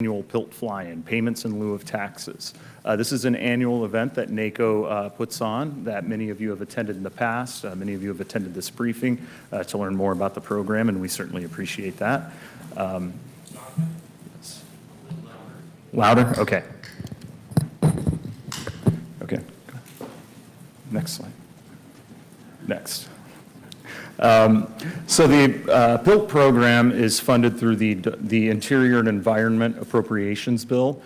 Annual PILT fly-in, payments in lieu of taxes. This is an annual event that NACo puts on that many of you have attended in the past. Many of you have attended this briefing to learn more about the program, and we certainly appreciate that. Louder? Okay. Okay. Next slide. Next. So the PILT program is funded through the Interior and Environment Appropriations Bill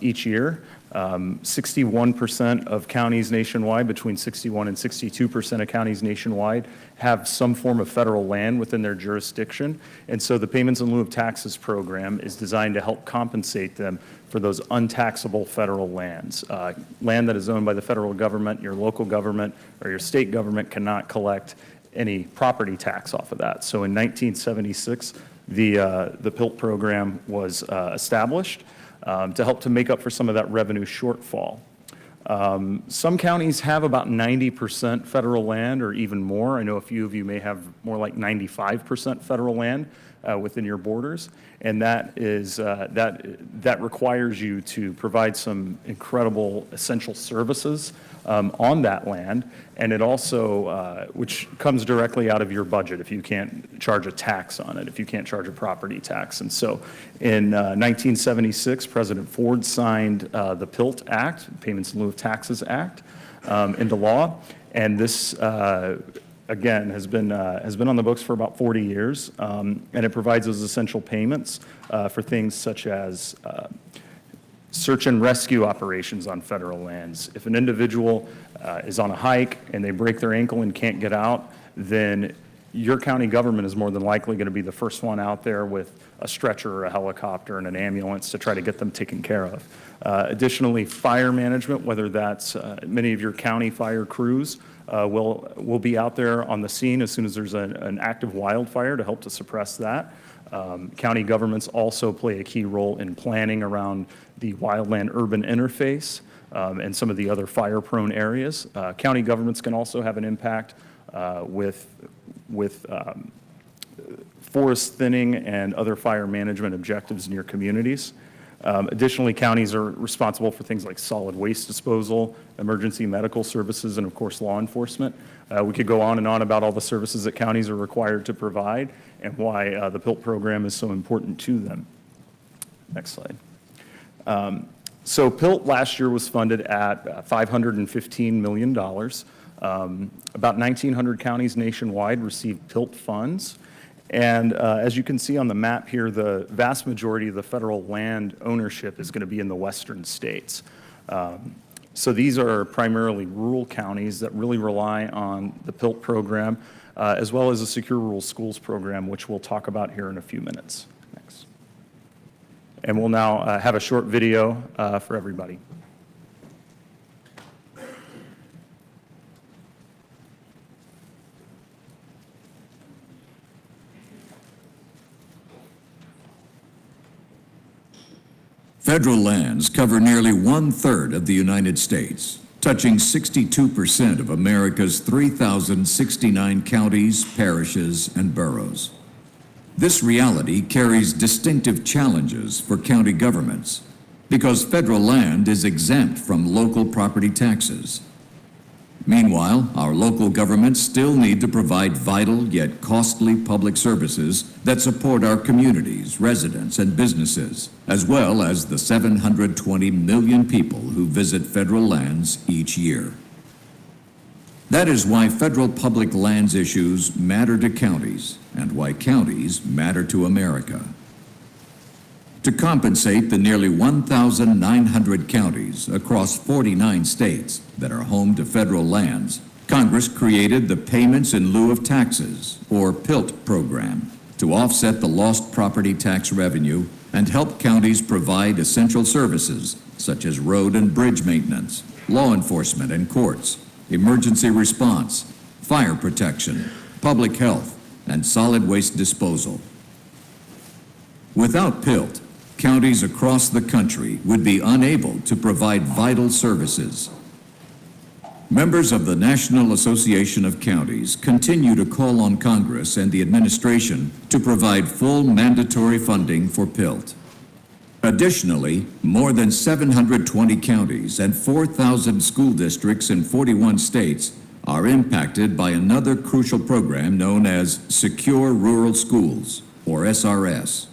each year. 61% of counties nationwide, between 61 and 62% of counties nationwide, have some form of federal land within their jurisdiction. And so the Payments in lieu of Taxes program is designed to help compensate them for those untaxable federal lands. Land that is owned by the federal government, your local government, or your state government cannot collect any property tax off of that. So in 1976, the PILT program was established to help to make up for some of that revenue shortfall. Some counties have about 90% federal land or even more. I know a few of you may have more like 95% federal land within your borders, and that is that requires you to provide some incredible essential services on that land, and it also, which comes directly out of your budget if you can't charge a tax on it, if you can't charge a property tax. And so in 1976, President Ford signed the PILT Act, Payments in lieu of Taxes Act, into law, and this again has been on the books for about 40 years, and it provides those essential payments for things such as search and rescue operations on federal lands. If an individual is on a hike and they break their ankle and can't get out, then your county government is more than likely going to be the first one out there with a stretcher or a helicopter and an ambulance to try to get them taken care of. Additionally, fire management, whether that's many of your county fire crews will be out there on the scene as soon as there's an active wildfire to help to suppress that. County governments also play a key role in planning around the wildland-urban interface and some of the other fire-prone areas. County governments can also have an impact with forest thinning and other fire management objectives in your communities. Additionally, counties are responsible for things like solid waste disposal, emergency medical services, and of course law enforcement. We could go on and on about all the services that counties are required to provide and why the PILT program is so important to them. Next slide. So PILT last year was funded at $515 million. About 1,900 counties nationwide received PILT funds. And as you can see on the map here, the vast majority of the federal land ownership is going to be in the western states. So these are primarily rural counties that really rely on the PILT program, as well as the Secure Rural Schools program, which we'll talk about here in a few minutes. Next. And we'll now have a short video for everybody. Federal lands cover nearly 1/3 of the United States, touching 62% of America's 3,069 counties, parishes, and boroughs. This reality carries distinctive challenges for county governments because federal land is exempt from local property taxes. Meanwhile, our local governments still need to provide vital yet costly public services that support our communities, residents, and businesses, as well as the 720 million people who visit federal lands each year. That is why federal public lands issues matter to counties, and why counties matter to America. To compensate the nearly 1,900 counties across 49 states that are home to federal lands, Congress created the Payments in lieu of Taxes, or PILT program, to offset the lost property tax revenue and help counties provide essential services such as road and bridge maintenance, law enforcement and courts, emergency response, fire protection, public health, and solid waste disposal. Without PILT, counties across the country would be unable to provide vital services. Members of the National Association of Counties continue to call on Congress and the administration to provide full mandatory funding for PILT. Additionally, more than 720 counties and 4,000 school districts in 41 states are impacted by another crucial program known as Secure Rural Schools, or SRS.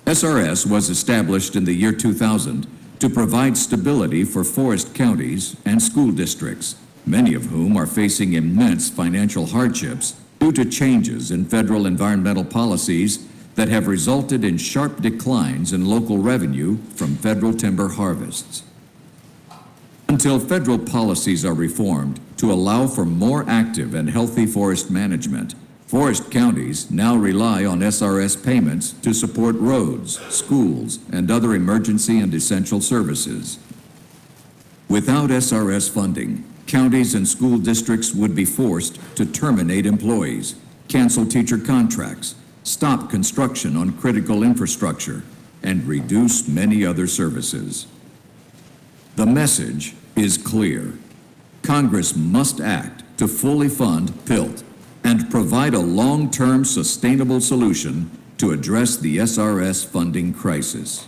SRS was established in the year 2000 to provide stability for forest counties and school districts, many of whom are facing immense financial hardships due to changes in federal environmental policies that have resulted in sharp declines in local revenue from federal timber harvests. Until federal policies are reformed to allow for more active and healthy forest management, forest counties now rely on SRS payments to support roads, schools, and other emergency and essential services. Without SRS funding, counties and school districts would be forced to terminate employees, cancel teacher contracts, stop construction on critical infrastructure, and reduce many other services. The message is clear. Congress must act to fully fund PILT and provide a long-term sustainable solution to address the SRS funding crisis.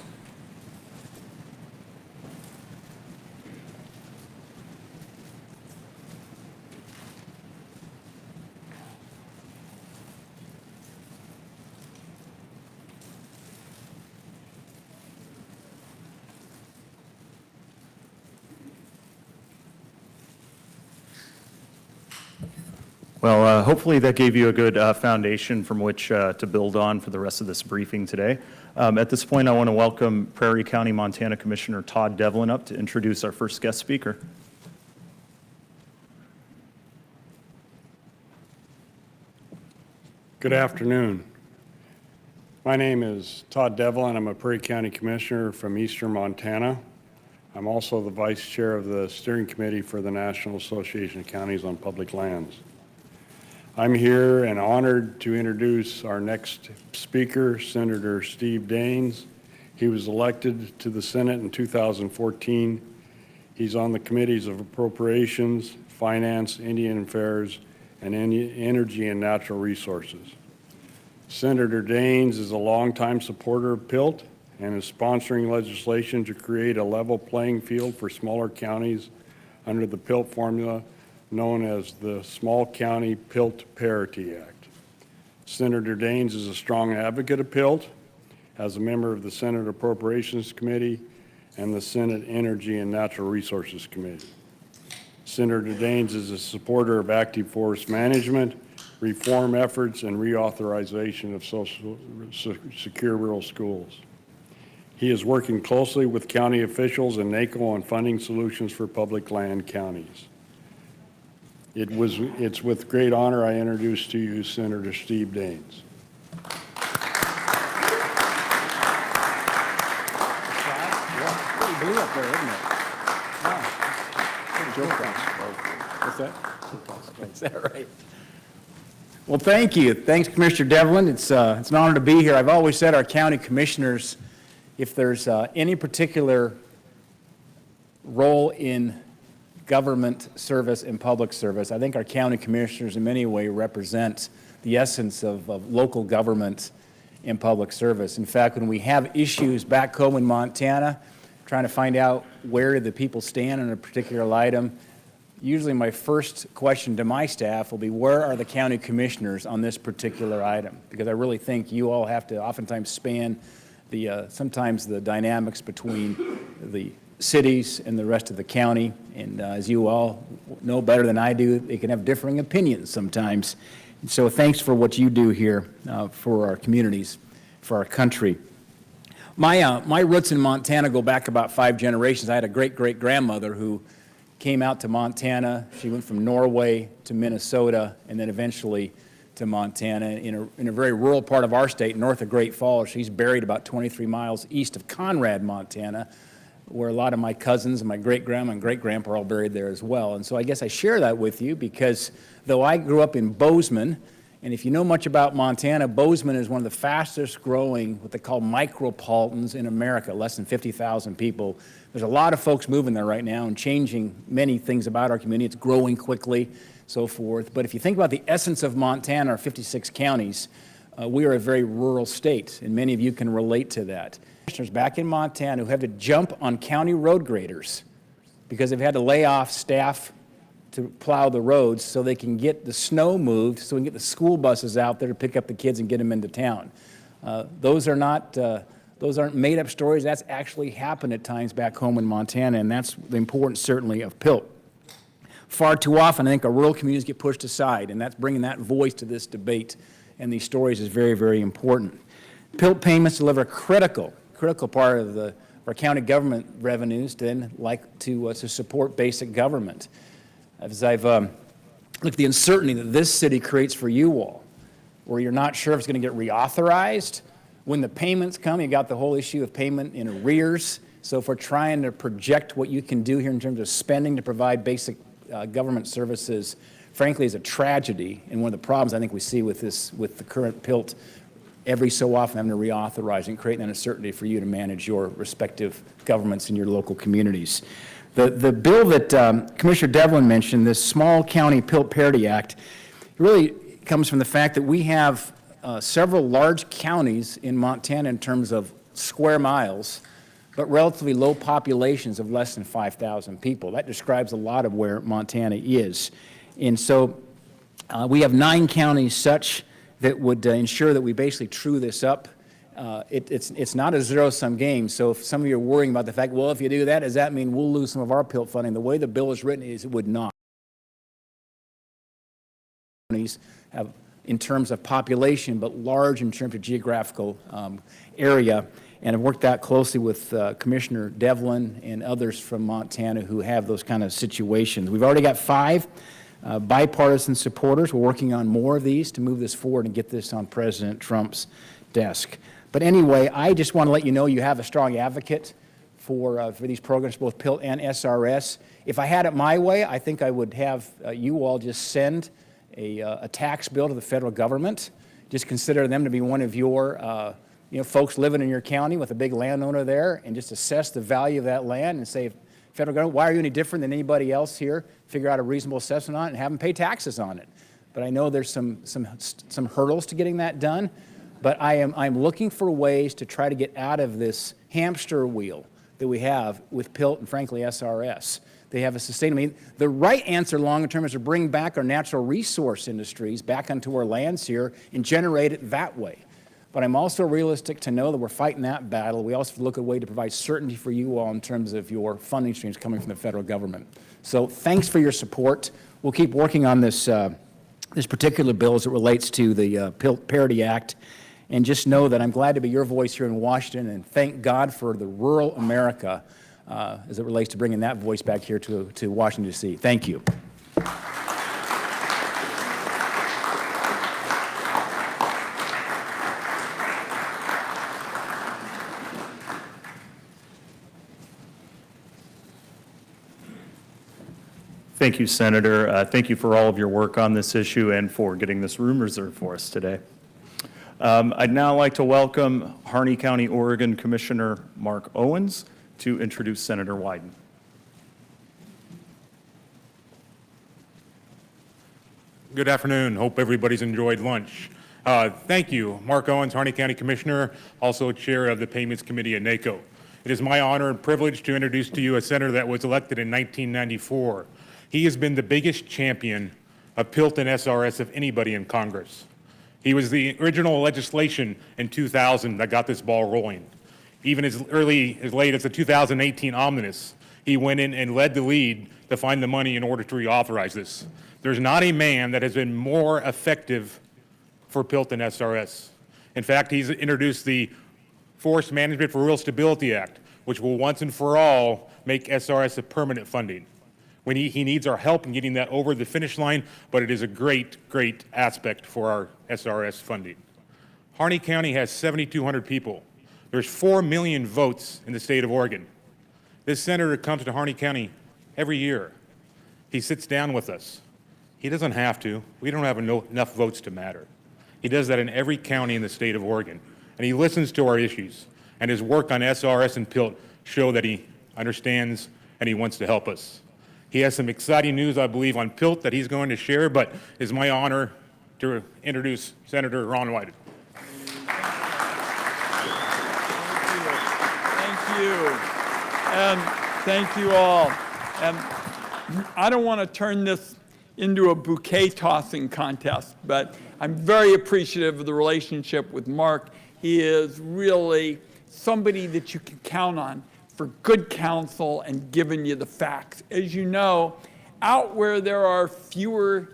Well, hopefully that gave you a good foundation from which to build on for the rest of this briefing today. At this point, I want to welcome Prairie County, Montana Commissioner Todd Devlin up to introduce our first guest speaker. Good afternoon. My name is Todd Devlin. I'm a Prairie County Commissioner from Eastern Montana. I'm also the Vice Chair of the Steering Committee for the National Association of Counties on Public Lands. I'm here and honored to introduce our next speaker, Senator Steve Daines. He was elected to the Senate in 2014. He's on the committees of Appropriations, Finance, Indian Affairs, and Energy and Natural Resources. Senator Daines is a longtime supporter of PILT and is sponsoring legislation to create a level playing field for smaller counties under the PILT formula known as the Small County PILT Parity Act. Senator Daines is a strong advocate of PILT, as a member of the Senate Appropriations Committee and the Senate Energy and Natural Resources Committee. Senator Daines is a supporter of active forest management, reform efforts, and reauthorization of secure rural schools. He is working closely with county officials and NACo on funding solutions for public land counties. It's with great honor I introduce to you Senator Steve Daines. Blue up there, isn't it? What's that? Is that right? Well, thank you. Thanks, Commissioner Devlin. It's an honor to be here. I've always said our county commissioners, if there's any particular role in government service and public service, I think our county commissioners in many ways represent the essence of local government and public service. In fact, when we have issues back home in Montana, trying to find out where the people stand on a particular item, usually my first question to my staff will be, where are the county commissioners on this particular item? Because I really think you all have to oftentimes span the sometimes the dynamics between the cities and the rest of the county, and as you all know better than I do, they can have differing opinions sometimes. And so thanks for what you do here for our communities, for our country. My roots in Montana go back about 5 generations. I had a great-great-grandmother who came out to Montana. She went from Norway to Minnesota and then eventually to Montana in a very rural part of our state, north of Great Falls. She's buried about 23 miles east of Conrad, Montana, where a lot of my cousins and my great-grandma and great-grandpa are all buried there as well. And so I guess I share that with you because though I grew up in Bausman, and if you know much about Montana, Bausman is one of the fastest growing, what they call micropolitans in America, less than 50,000 people. There's a lot of folks moving there right now and changing many things about our community. It's growing quickly, so forth. But if you think about the essence of Montana, our 56 counties, we are a very rural state, and many of you can relate to that. commissioners back in Montana who have to jump on county road graders because they've had to lay off staff to plow the roads so they can get the snow moved, so we can get the school buses out there to pick up the kids and get them into town. Those aren't made-up stories. That's actually happened at times back home in Montana, and that's the importance, certainly, of PILT. Far too often, I think our rural communities get pushed aside, and that's bringing that voice to this debate and these stories is very, very important. PILT payments deliver a critical part of our county government revenues to support basic government. As I've looked at the uncertainty that this city creates for you all, where you're not sure if it's going to get reauthorized. When the payments come, you got the whole issue of payment in arrears. So if we're trying to project what you can do here in terms of spending to provide basic government services, frankly, is a tragedy. And one of the problems I think we see with the current PILT, every so often having to reauthorize and create that uncertainty for you to manage your respective governments in your local communities. The bill that Commissioner Devlin mentioned, this Small County PILT Parity Act, really comes from the fact that we have several large counties in Montana in terms of square miles, but relatively low populations of less than 5,000 people. That describes a lot of where Montana is. And so we have 9 counties such that would ensure that we basically true this up. It's not a zero-sum game, so if some of you are worrying about the fact, well, if you do that, does that mean we'll lose some of our PILT funding? The way the bill is written is it would not. Have in terms of population, but large in terms of geographical area, and I've worked that closely with Commissioner Devlin and others from Montana who have those kind of situations. We've already got 5 bipartisan supporters. We're working on more of these to move this forward and get this on President Trump's desk. But anyway, I just want to let you know you have a strong advocate for these programs, both PILT and SRS. If I had it my way, I think I would have you all just send a tax bill to the federal government. Just consider them to be one of your folks living in your county with a big landowner there, and just assess the value of that land and say, federal government, why are you any different than anybody else here? Figure out a reasonable assessment on it and have them pay taxes on it. But I know there's some hurdles to getting that done. But I'm looking for ways to try to get out of this hamster wheel that we have with PILT and, frankly, SRS. They have a sustainable. The right answer long term is to bring back our natural resource industries back onto our lands here and generate it that way. But I'm also realistic to know that we're fighting that battle. We also have to look at a way to provide certainty for you all in terms of your funding streams coming from the federal government. So thanks for your support. We'll keep working on this particular bill as it relates to the PILT Parity Act. And just know that I'm glad to be your voice here in Washington, and thank God for the rural America as it relates to bringing that voice back here to Washington, D.C. Thank you. Thank you, Senator. Thank you for all of your work on this issue and for getting this room reserved for us today. I'd now like to welcome Harney County, Oregon Commissioner Mark Owens to introduce Senator Wyden. Good afternoon. Hope everybody's enjoyed lunch. Thank you. Mark Owens, Harney County Commissioner, also Chair of the Payments Committee at NACo. It is my honor and privilege to introduce to you a senator that was elected in 1994. He has been the biggest champion of PILT and SRS of anybody in Congress. He was the original legislation in 2000 that got this ball rolling. Even as late as the 2018 omnibus, he went in and led the lead to find the money in order to reauthorize this. There's not a man that has been more effective for PILT and SRS. In fact, he's introduced the Forest Management for Rural Stability Act, which will once and for all make SRS a permanent funding. He needs our help in getting that over the finish line, but it is a great, great aspect for our SRS funding. Harney County has 7,200 people. There's 4 million votes in the state of Oregon. This senator comes to Harney County every year. He sits down with us. He doesn't have to. We don't have enough votes to matter. He does that in every county in the state of Oregon. And he listens to our issues. And his work on SRS and PILT show that he understands and he wants to help us. He has some exciting news, I believe, on PILT that he's going to share, but it's my honor to introduce Senator Ron Wyden. you. And thank you all. And I don't want to turn this into a bouquet tossing contest, but I'm very appreciative of the relationship with Mark. He is really somebody that you can count on for good counsel and giving you the facts. As you know, out where there are fewer,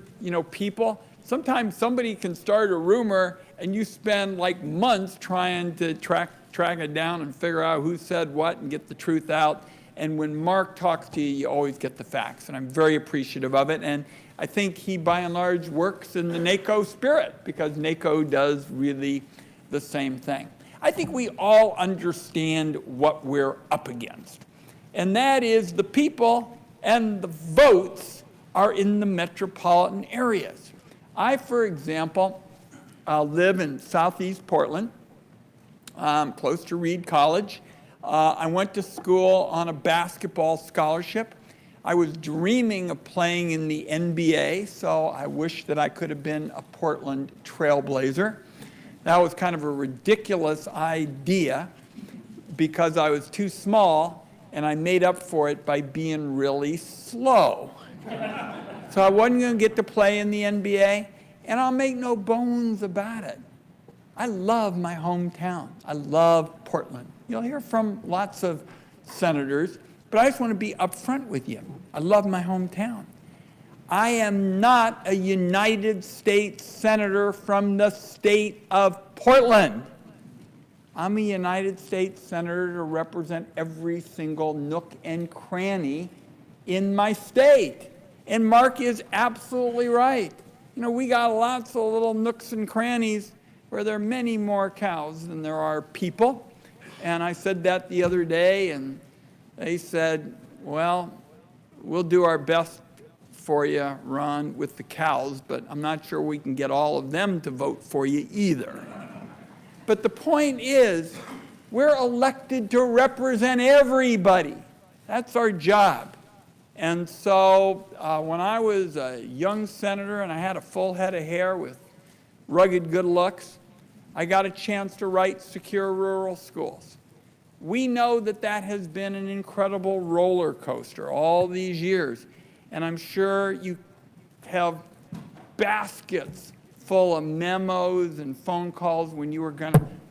people, sometimes somebody can start a rumor and you spend like months trying to track it down and figure out who said what and get the truth out. And when Mark talks to you, you always get the facts, and I'm very appreciative of it. And I think he, by and large, works in the NACo spirit, because NACo does really the same thing. I think we all understand what we're up against, and that is the people and the votes are in the metropolitan areas. I, for example, live in southeast Portland, close to Reed College. I went to school on a basketball scholarship. I was dreaming of playing in the NBA, so I wish that I could have been a Portland Trailblazer. That was kind of a ridiculous idea because I was too small, and I made up for it by being really slow. So I wasn't going to get to play in the NBA, and I'll make no bones about it. I love my hometown. I love Portland. You'll hear from lots of senators, but I just want to be upfront with you. I love my hometown. I am not a United States Senator from the state of Portland. I'm a United States Senator to represent every single nook and cranny in my state. And Mark is absolutely right. We got lots of little nooks and crannies where there are many more cows than there are people. And I said that the other day, and they said, well, we'll do our best for you, Ron, with the cows, but I'm not sure we can get all of them to vote for you either. But the point is, we're elected to represent everybody. That's our job. And so when I was a young senator and I had a full head of hair with rugged good looks, I got a chance to write Secure Rural Schools. We know that that has been an incredible roller coaster all these years. And I'm sure you have baskets full of memos and phone calls when you were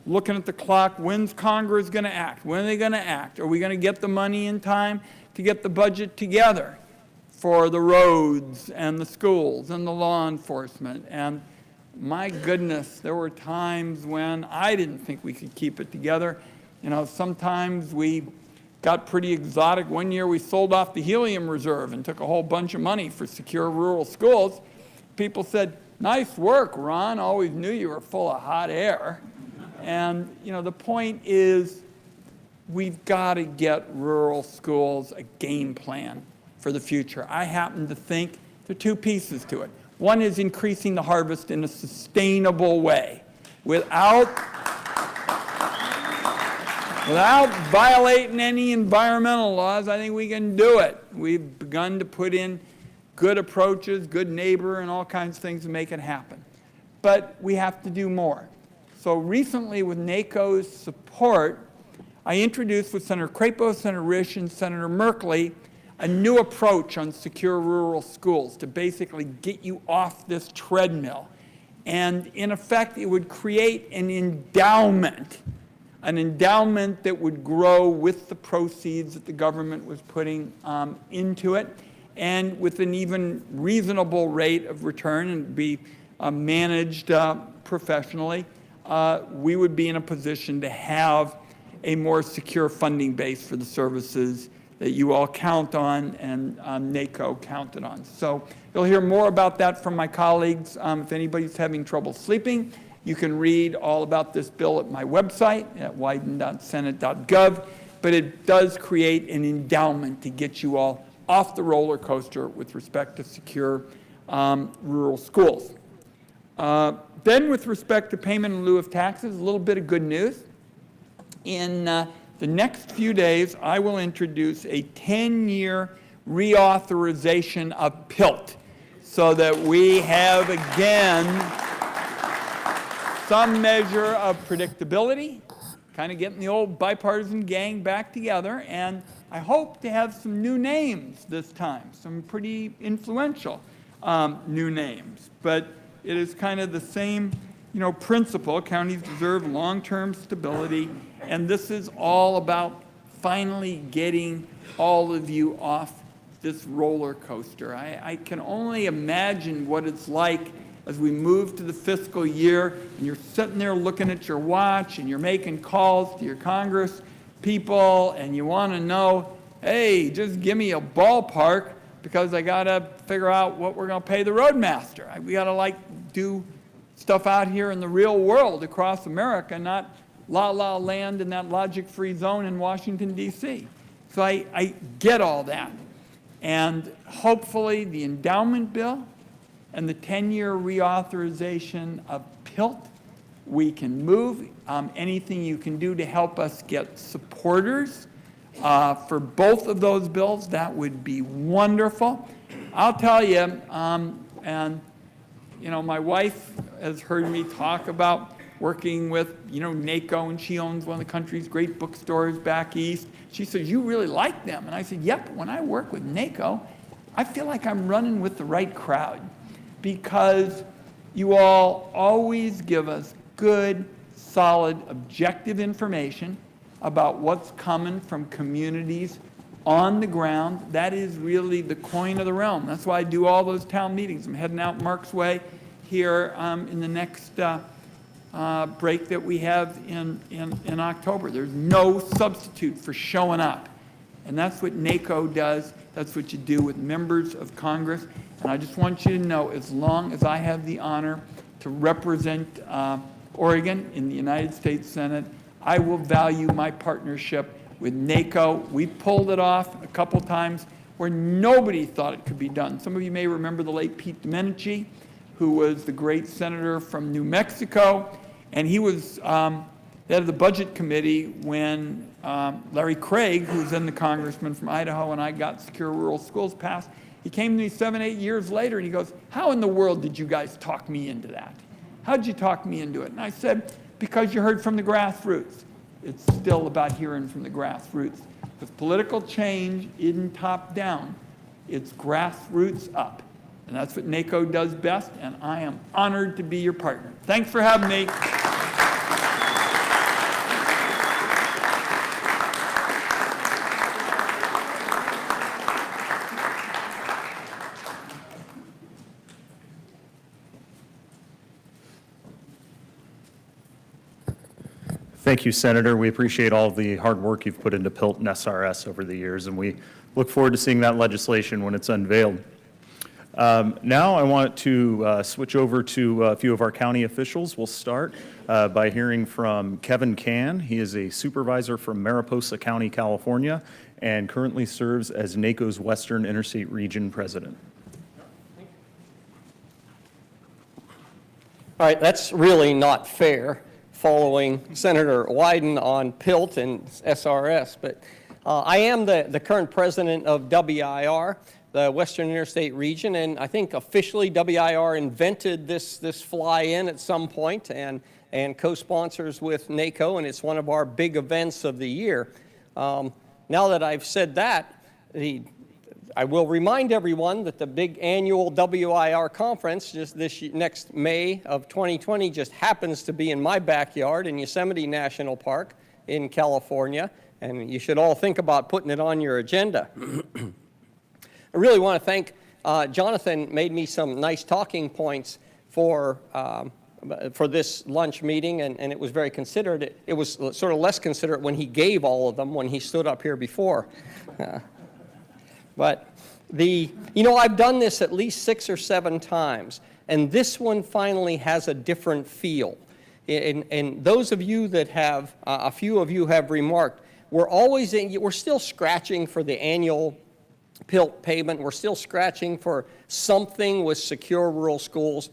looking at the clock. When's Congress going to act? When are they going to act? Are we going to get the money in time to get the budget together for the roads and the schools and the law enforcement? And my goodness, there were times when I didn't think we could keep it together. Sometimes we got pretty exotic. One year we sold off the helium reserve and took a whole bunch of money for Secure Rural Schools. People said, nice work, Ron. Always knew you were full of hot air. And, the point is we've got to get rural schools a game plan for the future. I happen to think there are two pieces to it. One is increasing the harvest in a sustainable way without violating any environmental laws. I think we can do it. We've begun to put in good approaches, good neighbor, and all kinds of things to make it happen. But we have to do more. So recently, with NACo's support, I introduced with Senator Crapo, Senator Risch, and Senator Merkley a new approach on secure rural schools to basically get you off this treadmill. And in effect, it would create an endowment that would grow with the proceeds that the government was putting into it, and with an even reasonable rate of return and be managed professionally, we would be in a position to have a more secure funding base for the services that you all count on and NACo counted on. So you'll hear more about that from my colleagues. If anybody's having trouble sleeping, you can read all about this bill at my website at wyden.senate.gov, but it does create an endowment to get you all off the roller coaster with respect to secure rural schools. Then with respect to payment in lieu of taxes, a little bit of good news. In the next few days, I will introduce a 10-year reauthorization of PILT so that we have, again, some measure of predictability, kind of getting the old bipartisan gang back together, and I hope to have some new names this time, some pretty influential new names. But it is kind of the same, principle. Counties deserve long-term stability, and this is all about finally getting all of you off this roller coaster. I can only imagine what it's like as we move to the fiscal year and you're sitting there looking at your watch and you're making calls to your Congress people and you want to know, hey, just give me a ballpark because I got to figure out what we're going to pay the roadmaster. We got to do stuff out here in the real world across America, not la-la land in that logic-free zone in Washington, D.C. So I get all that. And hopefully the endowment bill and the 10-year reauthorization of PILT, we can move. Anything you can do to help us get supporters for both of those bills, that would be wonderful. I'll tell you, my wife has heard me talk about working with, NACo, and she owns one of the country's great bookstores back east. She says, you really like them. And I said, yep, when I work with NACo, I feel like I'm running with the right crowd because you all always give us good, solid, objective information about what's coming from communities on the ground. That is really the coin of the realm. That's why I do all those town meetings. I'm heading out Mark's way here in the next break that we have in October. There's no substitute for showing up. And that's what NACo does. That's what you do with members of Congress. And I just want you to know, as long as I have the honor to represent Oregon in the United States Senate, I will value my partnership with NACo. We pulled it off a couple times where nobody thought it could be done. Some of you may remember the late Pete Domenici, who was the great senator from New Mexico. And he was head of the Budget Committee when Larry Craig, who's then the congressman from Idaho, and I got Secure Rural Schools passed. He came to me 7, 8 years later, and he goes, how in the world did you guys talk me into that? How did you talk me into it? And I said, because you heard from the grassroots. It's still about hearing from the grassroots. Because political change isn't top down. It's grassroots up. And that's what NACo does best, and I am honored to be your partner. Thanks for having me. Thank you, Senator. We appreciate all of the hard work you've put into PILT and SRS over the years, and we look forward to seeing that legislation when it's unveiled. Now I want to switch over to a few of our county officials. We'll start by hearing from Kevin Can. He is a supervisor from Mariposa County, California, and currently serves as NACo's Western Interstate Region President. All right, that's really not fair following Senator Wyden on PILT and SRS, but I am the current president of WIR, the Western Interstate Region, and I think officially WIR invented this fly-in at some point and co-sponsors with NACo, and it's one of our big events of the year. Now that I've said that, I will remind everyone that the big annual WIR conference just next May of 2020 just happens to be in my backyard in Yosemite National Park in California, and you should all think about putting it on your agenda. I really want to thank Jonathan. Made me some nice talking points for this lunch meeting, and it was very considerate. It was sort of less considerate when he gave all of them when he stood up here before. But I've done this at least 6 or 7 times, and this one finally has a different feel. And those of you that have, a few of you have remarked, we're still scratching for the annual PILT payment. We're still scratching for something with Secure Rural Schools,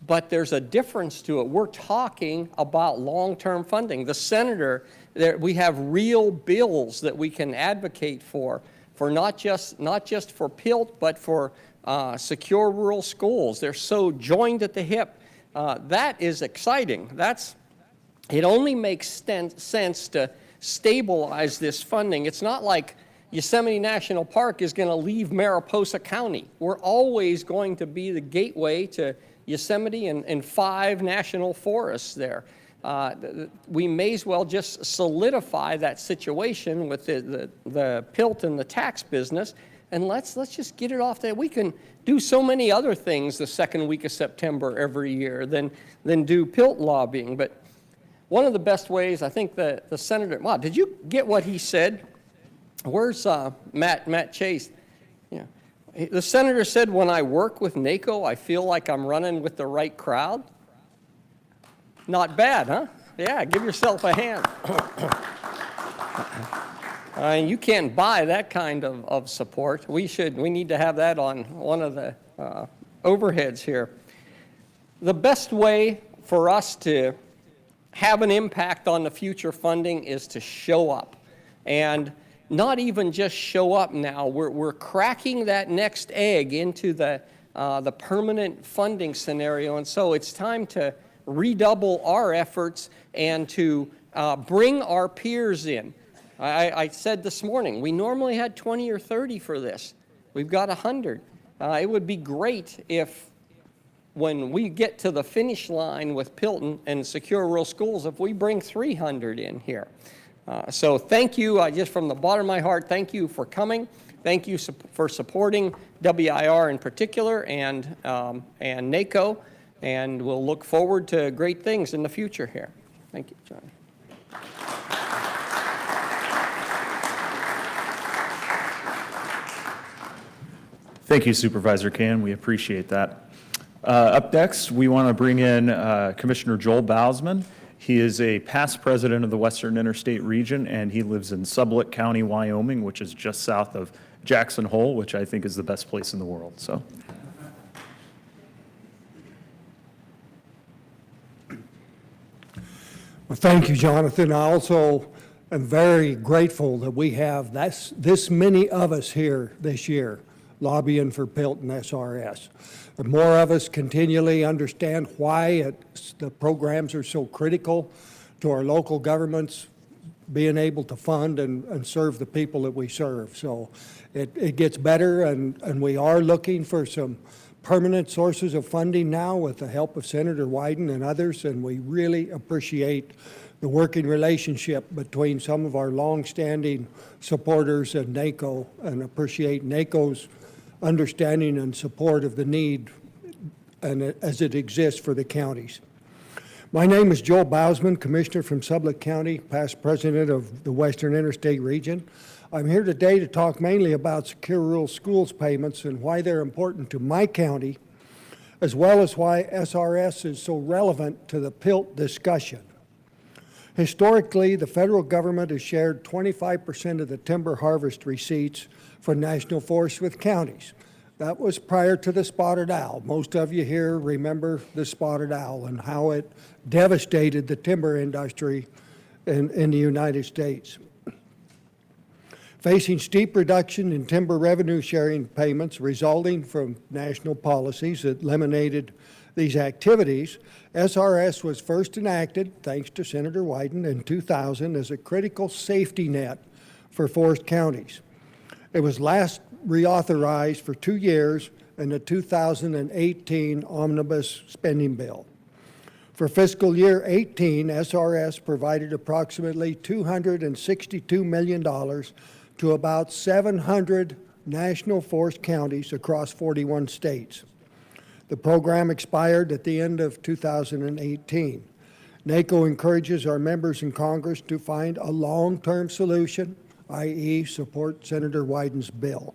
but there's a difference to it. We're talking about long-term funding. The senator, we have real bills that we can advocate for not just for PILT, but for Secure Rural Schools. They're so joined at the hip. That is exciting. That's it only makes sense to stabilize this funding. It's not like Yosemite National Park is going to leave Mariposa County. We're always going to be the gateway to Yosemite and 5 national forests there. We may as well just solidify that situation with the PILT and the tax business, and let's just get it off there. We can do so many other things the second week of September every year than do PILT lobbying. But one of the best ways, I think the senator, wow, did you get what he said? Where's Matt Chase? Yeah. The senator said, when I work with NACo, I feel like I'm running with the right crowd. Not bad, huh? Yeah, give yourself a hand. You can't buy that kind of support. We need to have that on one of the overheads here. The best way for us to have an impact on the future funding is to show up. And not even just show up now. We're cracking that next egg into the permanent funding scenario, and so it's time to redouble our efforts and to bring our peers in. I said this morning, we normally had 20 or 30 for this. We've got 100. It would be great if, when we get to the finish line with PILT and Secure Rural Schools, if we bring 300 in here. So thank you, just from the bottom of my heart, thank you for coming. Thank you for supporting WIR in particular and NACo, and we'll look forward to great things in the future here. Thank you, John. Thank you, Supervisor Can. We appreciate that. Up next, we want to bring in Commissioner Joel Bausman. He is a past president of the Western Interstate Region, and he lives in Sublette County, Wyoming, which is just south of Jackson Hole, which I think is the best place in the world. So, well, thank you, Jonathan. I also am very grateful that we have this many of us here this year lobbying for PILT and SRS. The more of us continually understand why the programs are so critical to our local governments being able to fund and serve the people that we serve. So it gets better, and we are looking for some permanent sources of funding now with the help of Senator Wyden and others, and we really appreciate the working relationship between some of our longstanding supporters and NACo, and appreciate NACo's understanding and support of the need and as it exists for the counties. My name is Joel Bausman, Commissioner from Sublette County, past President of the Western Interstate Region. I'm here today to talk mainly about Secure Rural Schools payments and why they're important to my county, as well as why SRS is so relevant to the PILT discussion. Historically, the federal government has shared 25% of the timber harvest receipts for national forests with counties. That was prior to the spotted owl. Most of you here remember the spotted owl and how it devastated the timber industry in the United States. Facing steep reduction in timber revenue sharing payments resulting from national policies that eliminated these activities, SRS was first enacted, thanks to Senator Wyden, in 2000 as a critical safety net for forest counties. It was last reauthorized for 2 years in the 2018 Omnibus Spending Bill. For fiscal year 18, SRS provided approximately $262 million to about 700 national forest counties across 41 states. The program expired at the end of 2018. NACo encourages our members in Congress to find a long-term solution, i.e. support Senator Wyden's bill.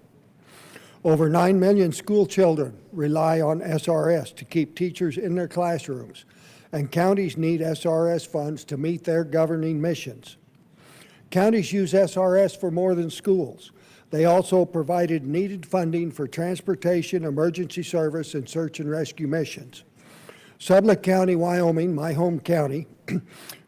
Over 9 million school children rely on SRS to keep teachers in their classrooms, and counties need SRS funds to meet their governing missions. Counties use SRS for more than schools. They also provided needed funding for transportation, emergency service, and search and rescue missions. Sublette County, Wyoming, my home county,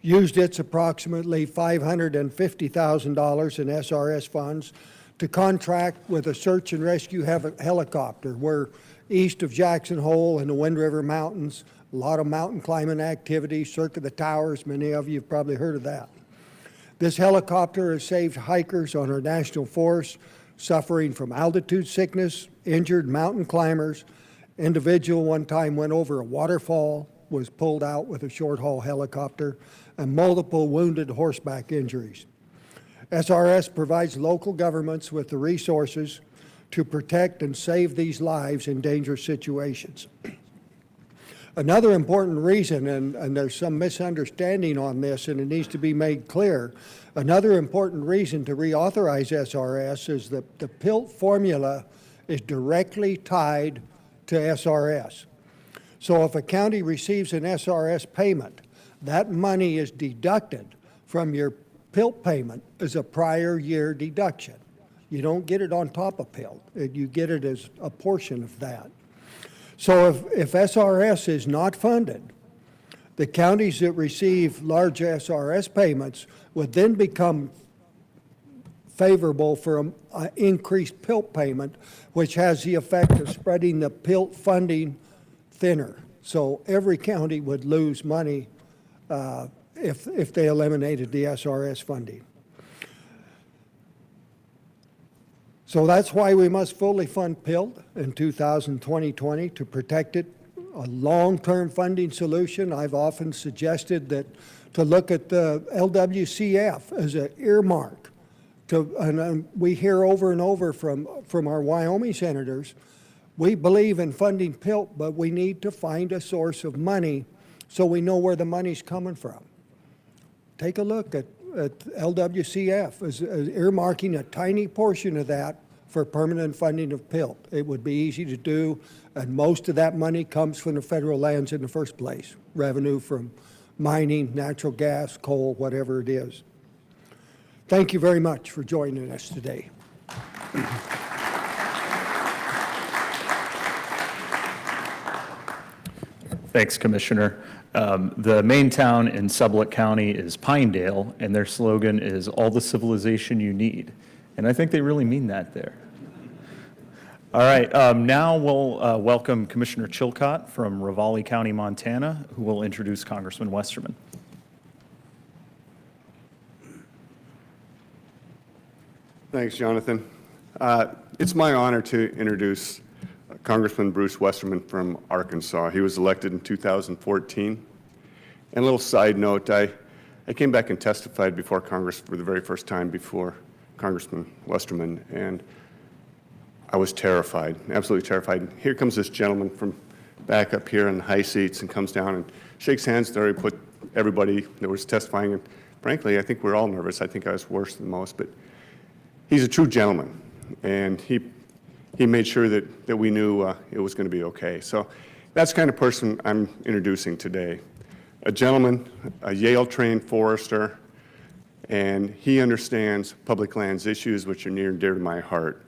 used its approximately $550,000 in SRS funds to contract with a search and rescue helicopter. We're east of Jackson Hole in the Wind River Mountains, a lot of mountain climbing activity, Cirque of the Towers, many of you have probably heard of that. This helicopter has saved hikers on our national forest suffering from altitude sickness, injured mountain climbers. Individual one time went over a waterfall, was pulled out with a short-haul helicopter, and multiple wounded horseback injuries. SRS provides local governments with the resources to protect and save these lives in dangerous situations. Another important reason, and there's some misunderstanding on this and it needs to be made clear, another important reason to reauthorize SRS is that the PILT formula is directly tied to SRS. So if a county receives an SRS payment, that money is deducted from your PILT payment as a prior year deduction. You don't get it on top of PILT. You get it as a portion of that. So if SRS is not funded, the counties that receive large SRS payments would then become favorable for an increased PILT payment, which has the effect of spreading the PILT funding thinner. So every county would lose money if they eliminated the SRS funding. So that's why we must fully fund PILT in 2020 to protect it. A long-term funding solution, I've often suggested that to look at the LWCF as an earmark. And we hear over and over from our Wyoming senators, we believe in funding PILT, but we need to find a source of money so we know where the money's coming from. Take a look at LWCF as earmarking a tiny portion of that for permanent funding of PILT. It would be easy to do, and most of that money comes from the federal lands in the first place, revenue from mining, natural gas, coal, whatever it is. Thank you very much for joining us today. Thanks, Commissioner. The main town in Sublette County is Pinedale, and their slogan is "All the civilization you need." And I think they really mean that there. All right, now we'll welcome Commissioner Chilcott from Ravalli County, Montana, who will introduce Congressman Westerman. Thanks, Jonathan. It's my honor to introduce Congressman Bruce Westerman from Arkansas. He was elected in 2014. And a little side note, I came back and testified before Congress for the very first time before Congressman Westerman, and I was terrified, absolutely terrified. Here comes this gentleman from back up here in the high seats and comes down and shakes hands there. He put everybody that was testifying, and frankly, I think we're all nervous. I think I was worse than most, but he's a true gentleman, and he made sure that we knew it was going to be okay. So that's the kind of person I'm introducing today. A gentleman, a Yale-trained forester, and he understands public lands issues which are near and dear to my heart.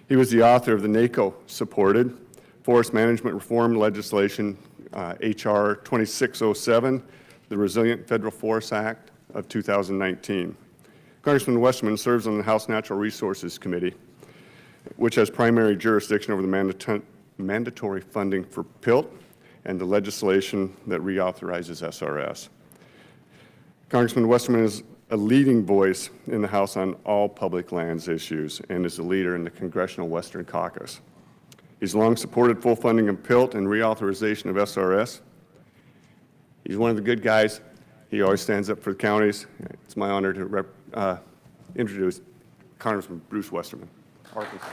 He was the author of the NACo-supported Forest Management Reform Legislation, H.R. 2607, the Resilient Federal Forest Act of 2019. Congressman Westerman serves on the House Natural Resources Committee, which has primary jurisdiction over the mandatory funding for PILT and the legislation that reauthorizes SRS. Congressman Westerman is a leading voice in the House on all public lands issues and is a leader in the Congressional Western Caucus. He's long supported full funding of PILT and reauthorization of SRS. He's one of the good guys. He always stands up for the counties. It's my honor to introduce Congressman Bruce Westerman, Arkansas.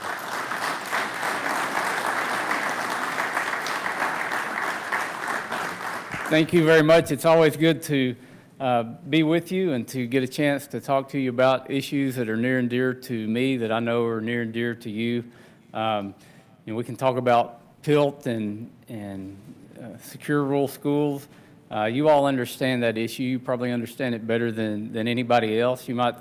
Thank you very much. It's always good to be with you and to get a chance to talk to you about issues that are near and dear to me that I know are near and dear to you. We can talk about PILT and secure rural schools. You all understand that issue. You probably understand it better than anybody else. You might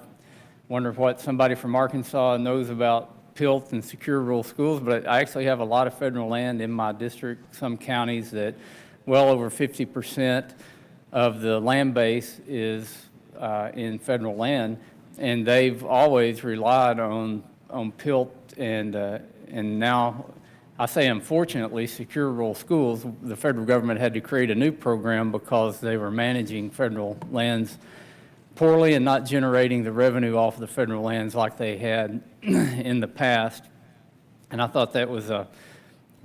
wonder what somebody from Arkansas knows about PILT and secure rural schools, but I actually have a lot of federal land in my district, some counties that well over 50% of the land base is in federal land, and they've always relied on PILT and now, I say unfortunately, secure rural schools. The federal government had to create a new program because they were managing federal lands poorly and not generating the revenue off of the federal lands like they had in the past. And I thought that was a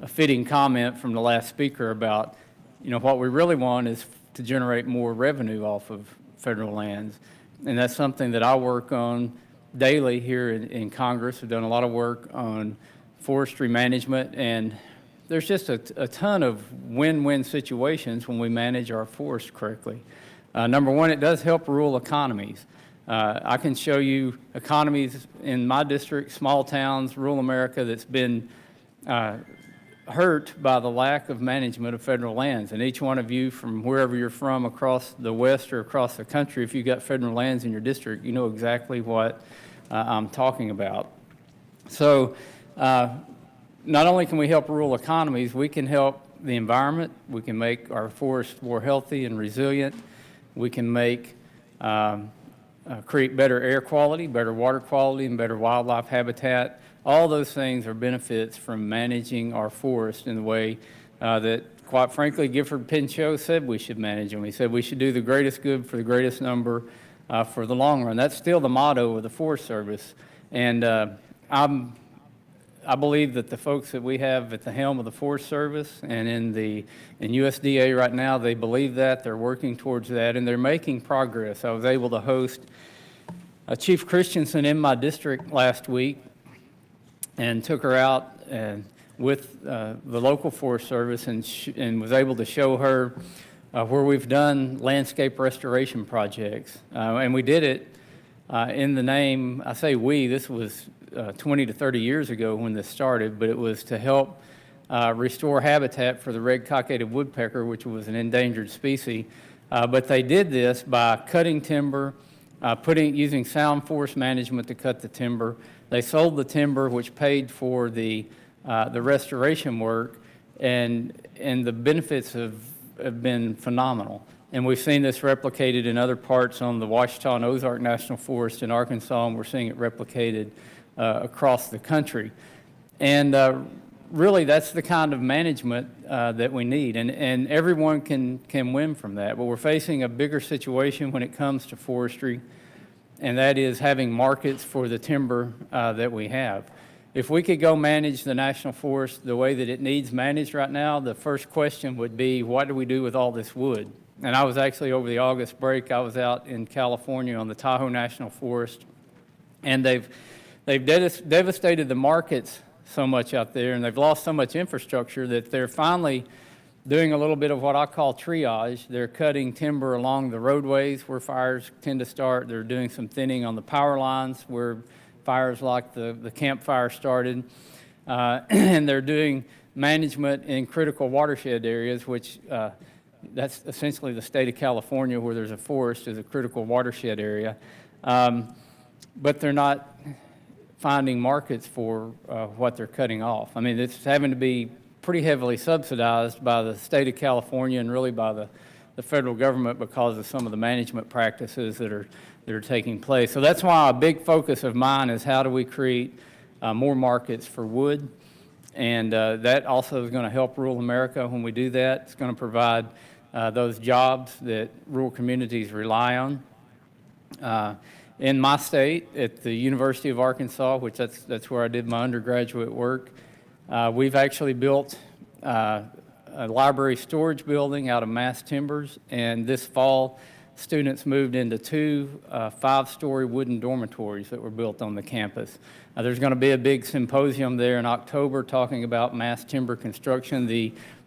fitting comment from the last speaker about, what we really want is to generate more revenue off of federal lands. And that's something that I work on daily here in Congress. We've done a lot of work on forestry management, and there's just a ton of win-win situations when we manage our forest correctly. Number one, it does help rural economies. I can show you economies in my district, small towns, rural America, that's been hurt by the lack of management of federal lands. And each one of you, from wherever you're from across the West or across the country, if you've got federal lands in your district, you know exactly what I'm talking about. So not only can we help rural economies, we can help the environment. We can make our forests more healthy and resilient. We can make create better air quality, better water quality, and better wildlife habitat. All those things are benefits from managing our forest in the way that, quite frankly, Gifford Pinchot said we should manage them. He said we should do the greatest good for the greatest number for the long run. That's still the motto of the Forest Service. And I believe that the folks that we have at the helm of the Forest Service and in USDA right now, they believe that, they're working towards that, and they're making progress. I was able to host Chief Christensen in my district last week and took her out with the local Forest Service and was able to show her where we've done landscape restoration projects. And we did it in the name, I say we, this was 20 to 30 years ago when this started, but it was to help restore habitat for the red cockaded woodpecker, which was an endangered species. But they did this by cutting timber, using sound forest management to cut the timber. They sold the timber, which paid for the restoration work, and the benefits have been phenomenal. And we've seen this replicated in other parts on the Ouachita and Ozark National Forest in Arkansas, and we're seeing it replicated across the country. And really, that's the kind of management that we need, and everyone can win from that. But we're facing a bigger situation when it comes to forestry, and that is having markets for the timber that we have. If we could go manage the national forest the way that it needs managed right now, the first question would be, what do we do with all this wood? And I was actually, over the August break, I was out in California on the Tahoe National Forest, and they've devastated the markets so much out there, and they've lost so much infrastructure that they're finally doing a little bit of what I call triage. They're cutting timber along the roadways where fires tend to start. They're doing some thinning on the power lines where fires like the campfire started. And they're doing management in critical watershed areas, which that's essentially the state of California, where there's a forest is a critical watershed area. But they're not finding markets for what they're cutting off. I mean, it's having to be pretty heavily subsidized by the state of California and really by the federal government because of some of the management practices that are taking place. So that's why a big focus of mine is how do we create more markets for wood, and that also is going to help rural America when we do that. It's going to provide those jobs that rural communities rely on. In my state, at the University of Arkansas, which that's where I did my undergraduate work, we've actually built a library storage building out of mass timbers, and this fall, students moved into two 5-story wooden dormitories that were built on the campus. There's going to be a big symposium there in October talking about mass timber construction.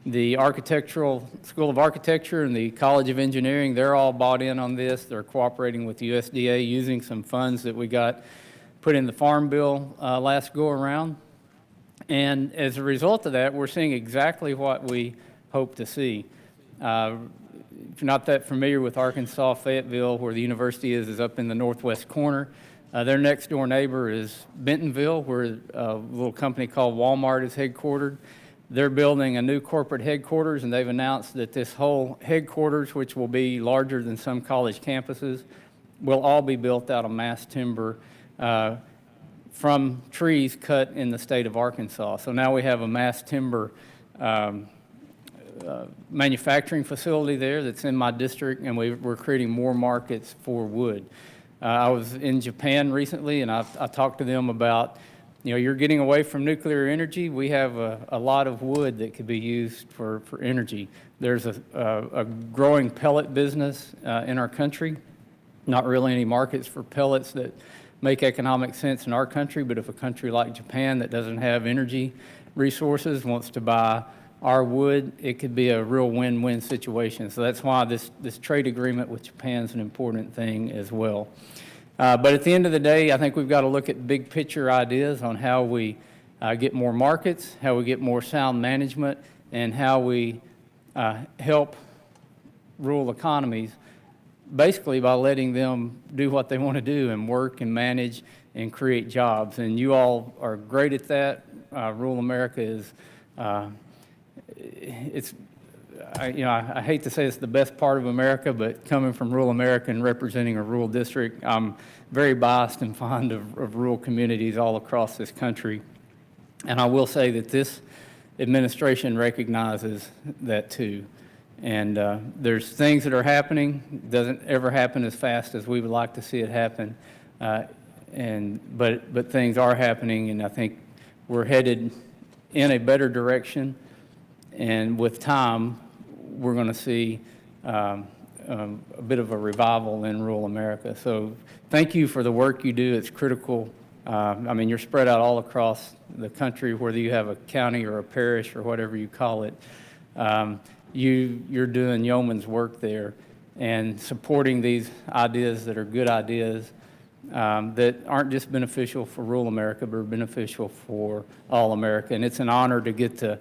The Architectural School of Architecture and the College of Engineering, they're all bought in on this. They're cooperating with the USDA using some funds that we got put in the Farm Bill last go-around. And as a result of that, we're seeing exactly what we hope to see. If you're not that familiar with Arkansas, Fayetteville, where the university is up in the northwest corner. Their next door neighbor is Bentonville, where a little company called Walmart is headquartered. They're building a new corporate headquarters, and they've announced that this whole headquarters, which will be larger than some college campuses, will all be built out of mass timber from trees cut in the state of Arkansas. So now we have a mass timber manufacturing facility there that's in my district, and we're creating more markets for wood. I was in Japan recently, and I talked to them about, you're getting away from nuclear energy. We have a lot of wood that could be used for energy. There's a growing pellet business in our country. Not really any markets for pellets that make economic sense in our country, but if a country like Japan that doesn't have energy resources wants to buy our wood, it could be a real win-win situation. So that's why this trade agreement with Japan is an important thing as well. But at the end of the day, I think we've got to look at big picture ideas on how we get more markets, how we get more sound management, and how we help rural economies, basically by letting them do what they want to do and work and manage and create jobs. And you all are great at that. Rural America is, I hate to say it's the best part of America, but coming from rural America and representing a rural district, I'm very biased and fond of rural communities all across this country. And I will say that this administration recognizes that too. And there's things that are happening. It doesn't ever happen as fast as we would like to see it happen. But things are happening, and I think we're headed in a better direction. And with time, we're going to see a bit of a revival in rural America. So thank you for the work you do. It's critical. You're spread out all across the country, whether you have a county or a parish or whatever you call it. You're doing yeoman's work there and supporting these ideas that are good ideas that aren't just beneficial for rural America, but are beneficial for all America. And it's an honor to get to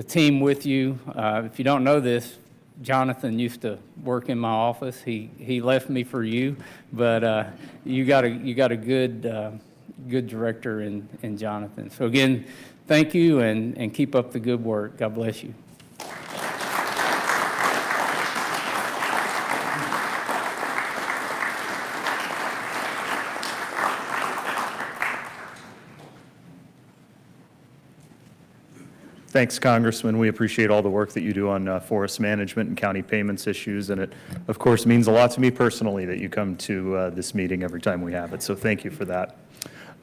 team with you. If you don't know this, Jonathan used to work in my office. He left me for you, but you got a good director in Jonathan. So again, thank you and keep up the good work. God bless you. Thanks, Congressman. We appreciate all the work that you do on forest management and county payments issues, and it, of course, means a lot to me personally that you come to this meeting every time we have it, so thank you for that.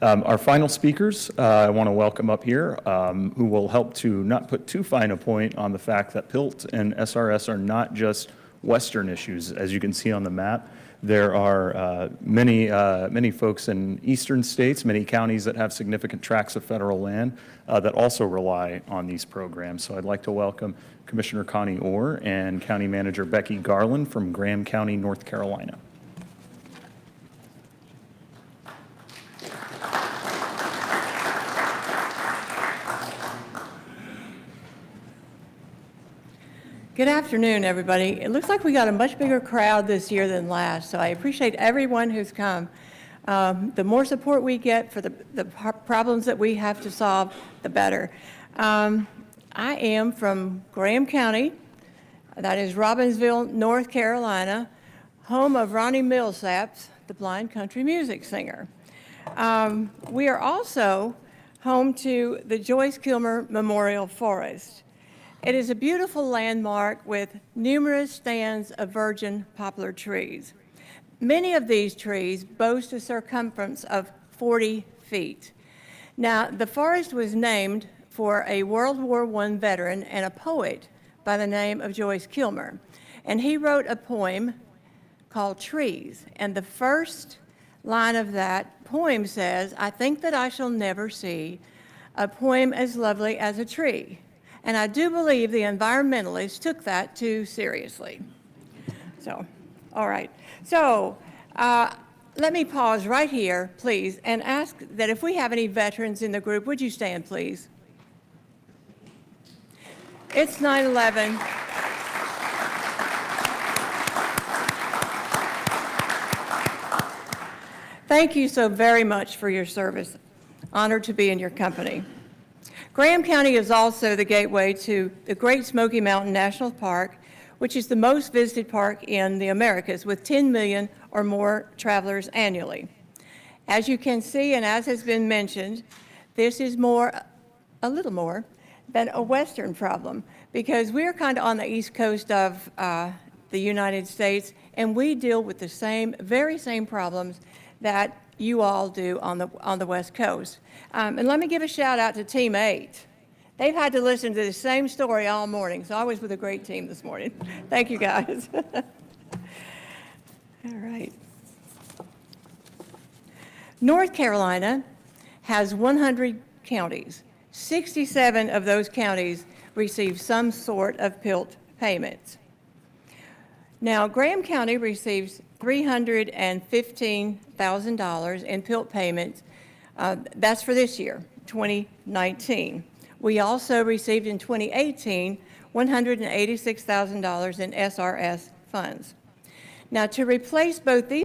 Our final speakers, I want to welcome up here, who will help to not put too fine a point on the fact that PILT and SRS are not just Western issues. As you can see on the map, there are many folks in eastern states, many counties that have significant tracts of federal land that also rely on these programs. So I'd like to welcome Commissioner Connie Orr and County Manager Becky Garland from Graham County, North Carolina. Good afternoon, everybody. It looks like we got a much bigger crowd this year than last, so I appreciate everyone who's come. The more support we get for the problems that we have to solve, the better. I am from Graham County, that is Robbinsville, North Carolina, home of Ronnie Millsaps, the blind country music singer. We are also home to the Joyce Kilmer Memorial Forest. It is a beautiful landmark with numerous stands of virgin poplar trees. Many of these trees boast a circumference of 40 feet. Now, the forest was named for a World War I veteran and a poet by the name of Joyce Kilmer. And he wrote a poem called Trees. And the first line of that poem says, "I think that I shall never see a poem as lovely as a tree." And I do believe the environmentalists took that too seriously. So, all right. So let me pause right here, please, and ask that if we have any veterans in the group, would you stand, please? It's 9/11. Thank you so very much for your service. Honored to be in your company. Graham County is also the gateway to the Great Smoky Mountain National Park, which is the most visited park in the Americas with 10 million or more travelers annually. As you can see, and as has been mentioned, this is a little more than a Western problem, because we're kind of on the east coast of the United States, and we deal with the very same problems that you all do on the West Coast. And let me give a shout out to Team 8. They've had to listen to the same story all morning, so I was with a great team this morning. Thank you, guys. All right. North Carolina has 100 counties. 67 of those counties receive some sort of PILT payments. Now, Graham County receives $315,000 in PILT payments. That's for this year, 2019. We also received in 2018 $186,000 in SRS funds. Now, to replace both these,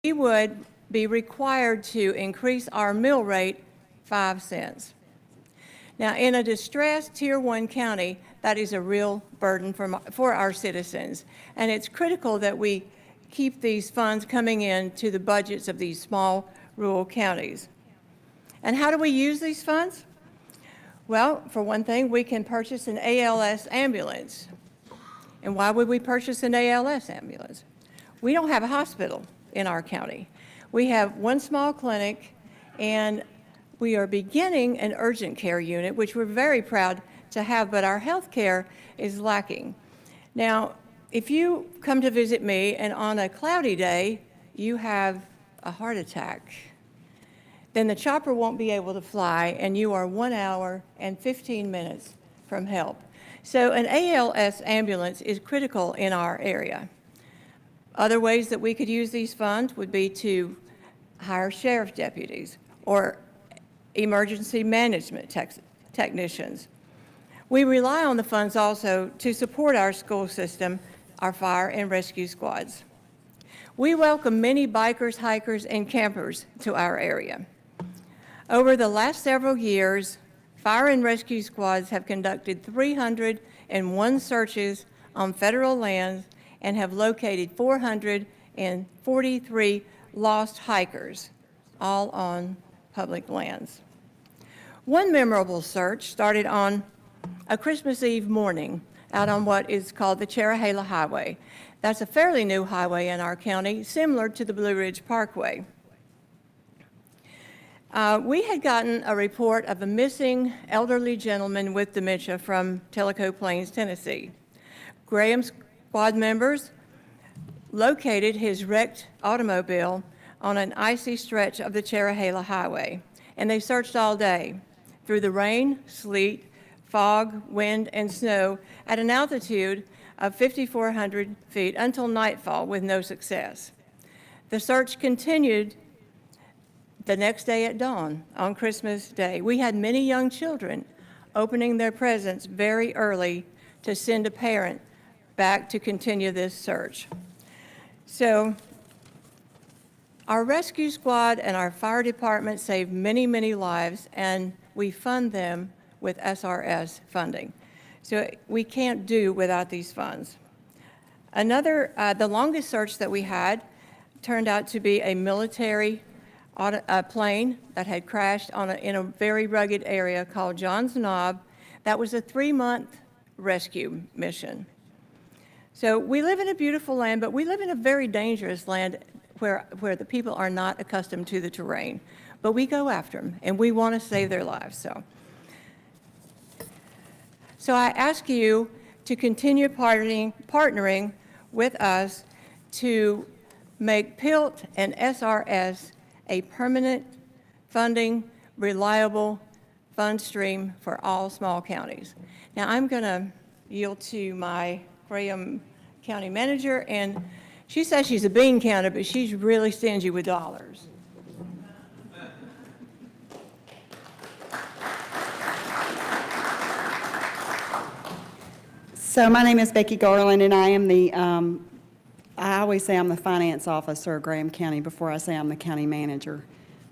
we would be required to increase our mill rate 5 cents. Now, in a distressed Tier 1 county, that is a real burden for our citizens, and it's critical that we keep these funds coming in to the budgets of these small rural counties. And how do we use these funds? Well, for one thing, we can purchase an ALS ambulance. And why would we purchase an ALS ambulance? We don't have a hospital in our county. We have one small clinic, and we are beginning an urgent care unit, which we're very proud to have, but our health care is lacking. Now, if you come to visit me and on a cloudy day you have a heart attack, then the chopper won't be able to fly, and you are 1 hour and 15 minutes from help. So an ALS ambulance is critical in our area. Other ways that we could use these funds would be to hire sheriff's deputies or emergency management technicians. We rely on the funds also to support our school system, our fire and rescue squads. We welcome many bikers, hikers, and campers to our area. Over the last several years, fire and rescue squads have conducted 301 searches on federal lands and have located 443 lost hikers, all on public lands. One memorable search started on a Christmas Eve morning out on what is called the Cherahela Highway. That's a fairly new highway in our county, similar to the Blue Ridge Parkway. We had gotten a report of a missing elderly gentleman with dementia from Tellico Plains, Tennessee. Graham's squad members located his wrecked automobile on an icy stretch of the Cherahela Highway, and they searched all day through the rain, sleet, fog, wind, and snow at an altitude of 5,400 feet until nightfall with no success. The search continued the next day at dawn on Christmas Day. We had many young children opening their presents very early to send a parent back to continue this search. So our rescue squad and our fire department save many, many lives, and we fund them with SRS funding. So we can't do without these funds. The longest search that we had turned out to be a military plane that had crashed in a very rugged area called Johns Knob. That was a 3-month rescue mission. So we live in a beautiful land, but we live in a very dangerous land where the people are not accustomed to the terrain. But we go after them, and we want to save their lives. So I ask you to continue partnering with us to make PILT and SRS a permanent funding, reliable fund stream for all small counties. Now I'm going to yield to my Graham County Manager, and she says she's a bean counter, but she's really stingy with dollars. So my name is Becky Garland, and I am I always say I'm the finance officer of Graham County before I say I'm the county manager,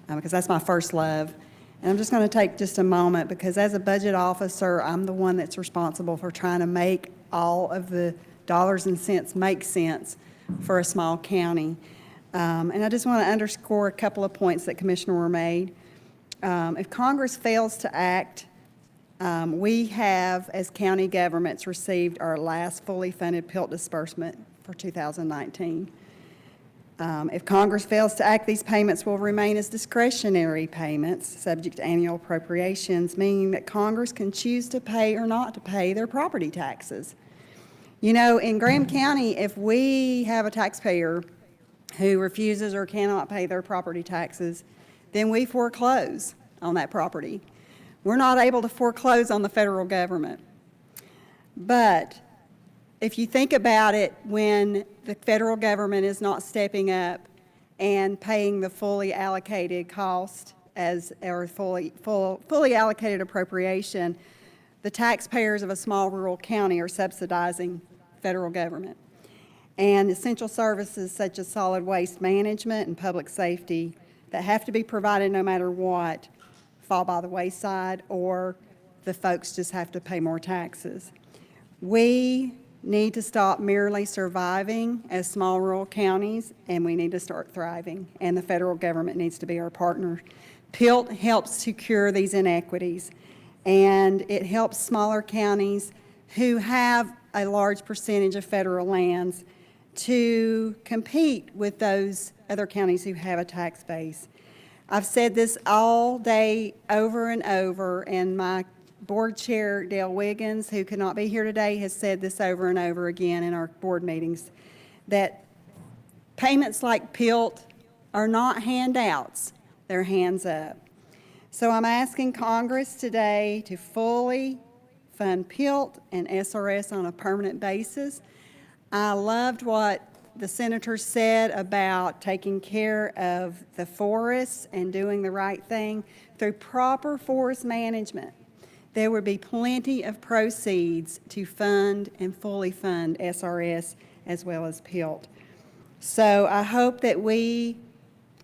because that's my first love. And I'm just going to take just a moment, because as a budget officer, I'm the one that's responsible for trying to make all of the dollars and cents make sense for a small county. And I just want to underscore a couple of points that Commissioner were made. If Congress fails to act, we have, as county governments, received our last fully funded PILT disbursement for 2019. If Congress fails to act, these payments will remain as discretionary payments, subject to annual appropriations, meaning that Congress can choose to pay or not to pay their property taxes. You know, in Graham County, if we have a taxpayer who refuses or cannot pay their property taxes, then we foreclose on that property. We're not able to foreclose on the federal government. But if you think about it, when the federal government is not stepping up and paying the fully allocated cost or fully allocated appropriation, the taxpayers of a small rural county are subsidizing federal government. And essential services such as solid waste management and public safety that have to be provided no matter what fall by the wayside, or the folks just have to pay more taxes. We need to stop merely surviving as small rural counties, and we need to start thriving, and the federal government needs to be our partner. PILT helps to cure these inequities, and it helps smaller counties who have a large percentage of federal lands to compete with those other counties who have a tax base. I've said this all day over and over, and my board chair, Dale Wiggins, who could not be here today, has said this over and over again in our board meetings, that payments like PILT are not handouts, they're hands up. So I'm asking Congress today to fully fund PILT and SRS on a permanent basis. I loved what the senator said about taking care of the forests and doing the right thing through proper forest management. There would be plenty of proceeds to fund and fully fund SRS as well as PILT. So I hope that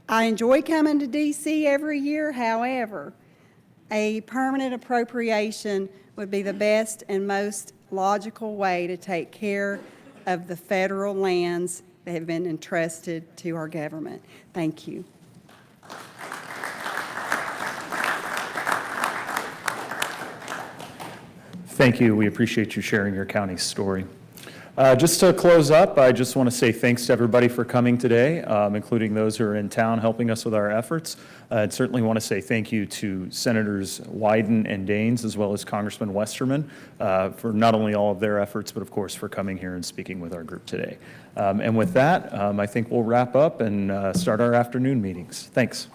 I enjoy coming to DC every year. However, a permanent appropriation would be the best and most logical way to take care of the federal lands that have been entrusted to our government. Thank you. Thank you. We appreciate you sharing your county's story. Just to close up, I just want to say thanks to everybody for coming today, including those who are in town helping us with our efforts. I'd certainly want to say thank you to Senators Wyden and Daines, as well as Congressman Westerman, for not only all of their efforts, but of course for coming here and speaking with our group today. And with that, I think we'll wrap up and start our afternoon meetings. Thanks.